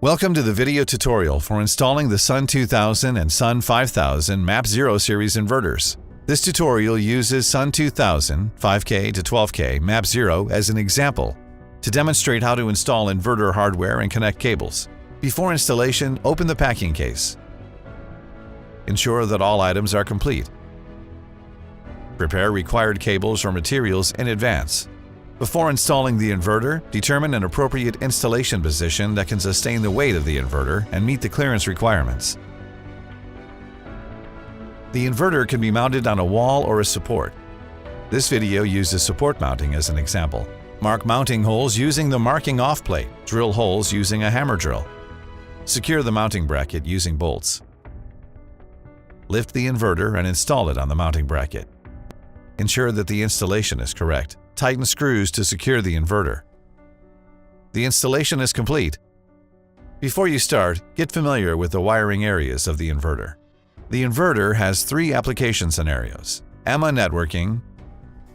Welcome to the video tutorial for installing the SUN2000 and SUN5000 MAP0 series inverters. This tutorial uses SUN2000 5K to 12K MAP0 as an example to demonstrate how to install inverter hardware and connect cables. Before installation, open the packing case. Ensure that all items are complete. Prepare required cables or materials in advance. Before installing the inverter, determine an appropriate installation position that can sustain the weight of the inverter and meet the clearance requirements. The inverter can be mounted on a wall or a support. This video uses support mounting as an example. Mark mounting holes using the marking off plate. Drill holes using a hammer drill. Secure the mounting bracket using bolts. Lift the inverter and install it on the mounting bracket. Ensure that the installation is correct. Tighten screws to secure the inverter. The installation is complete. Before you start, get familiar with the wiring areas of the inverter. The inverter has three application scenarios: EMA networking,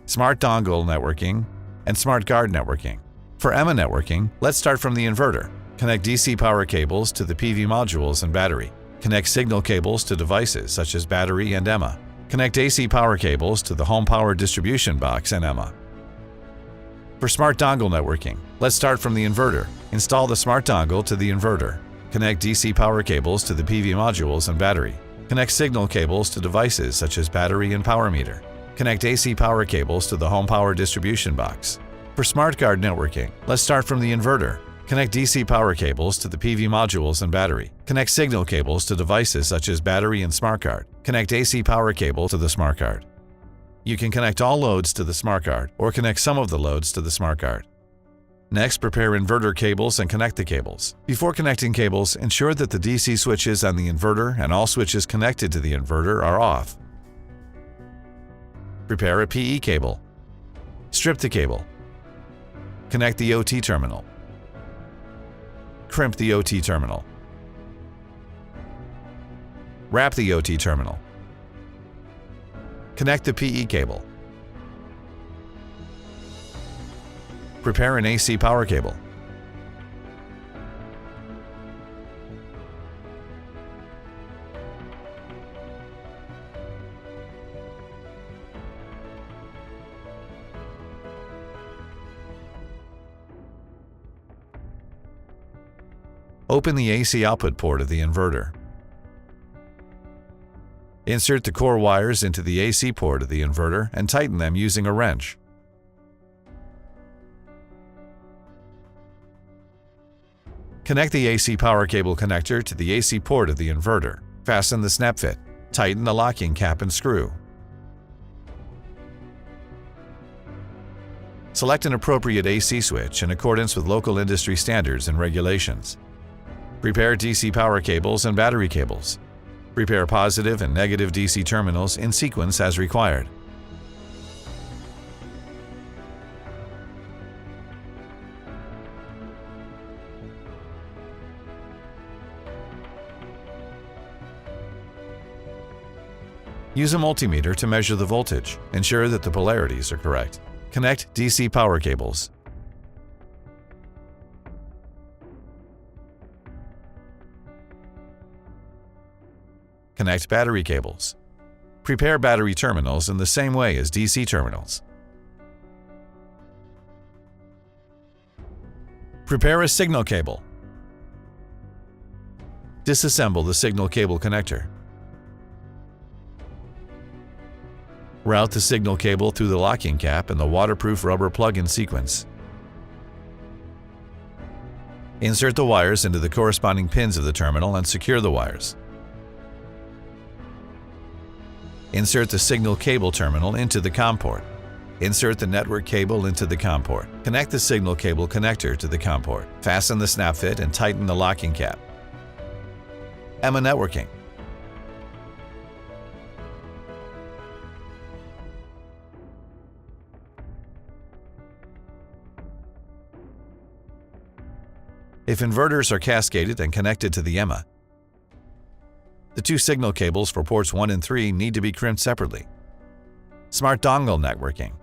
Smart Dongle networking, and Smart Guard networking. For EMA networking, let's start from the inverter. Connect DC power cables to the PV modules and battery. Connect signal cables to devices such as battery and EMA. Connect AC power cables to the home power distribution box and EMA. For Smart Dongle networking, let's start from the inverter. Install the Smart Dongle to the inverter. Connect DC power cables to the PV modules and battery. Connect signal cables to devices such as battery and power meter. Connect AC power cables to the home power distribution box. For Smart Guard networking, let's start from the inverter. Connect DC power cables to the PV modules and battery. Connect signal cables to devices such as battery and Smart Guard. Connect AC power cable to the Smart Guard. You can connect all loads to the Smart Guard or connect some of the loads to the Smart Guard. Next, prepare inverter cables and connect the cables. Before connecting cables, ensure that the DC switches on the inverter and all switches connected to the inverter are off. Prepare a PE cable. Strip the cable. Connect the OT terminal. Crimp the OT terminal. Wrap the OT terminal. Connect the PE cable. Prepare an AC power cable. Open the AC output port of the inverter. Insert the core wires into the AC port of the inverter and tighten them using a wrench. Connect the AC power cable connector to the AC port of the inverter. Fasten the snap fit. Tighten the locking cap and screw. Select an appropriate AC switch in accordance with local industry standards and regulations. Prepare DC power cables and battery cables. Prepare positive and negative DC terminals in sequence as required. Use a multimeter to measure the voltage. Ensure that the polarities are correct. Connect DC power cables. Connect battery cables. Prepare battery terminals in the same way as DC terminals. Prepare a signal cable. Disassemble the signal cable connector. Route the signal cable through the locking cap and the waterproof rubber plug-in sequence. Insert the wires into the corresponding pins of the terminal and secure the wires. Insert the signal cable terminal into the COM port. Insert the network cable into the COM port. Connect the signal cable connector to the COM port. Fasten the snap fit and tighten the locking cap. EMA networking. If inverters are cascaded and connected to the EMA, the two signal cables for ports 1 and 3 need to be crimped separately. Smart Dongle networking.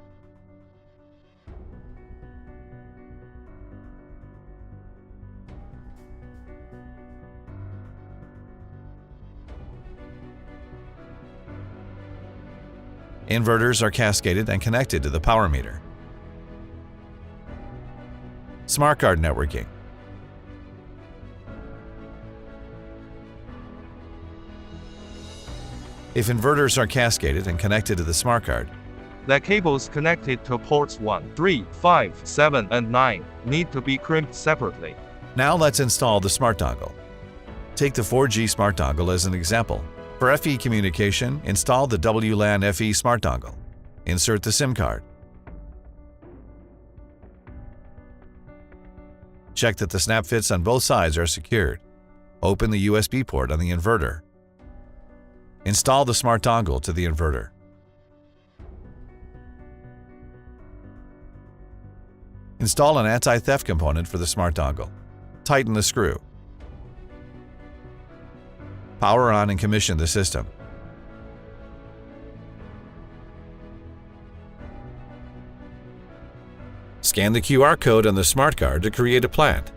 Inverters are cascaded and connected to the power meter. Smart card networking. If inverters are cascaded and connected to the smart card, the cables connected to ports 1, 3, 5, 7, and 9 need to be crimped separately. Now let's install the smart dongle. Take the 4G smart dongle as an example. For FE communication, install the WLAN FE smart dongle. Insert the SIM card. Check that the snap fits on both sides are secured. Open the USB port on the inverter. Install the smart dongle to the inverter. Install an anti-theft component for the smart dongle. Tighten the screw. Power on and commission the system. Scan the QR code on the smart card to create a plant.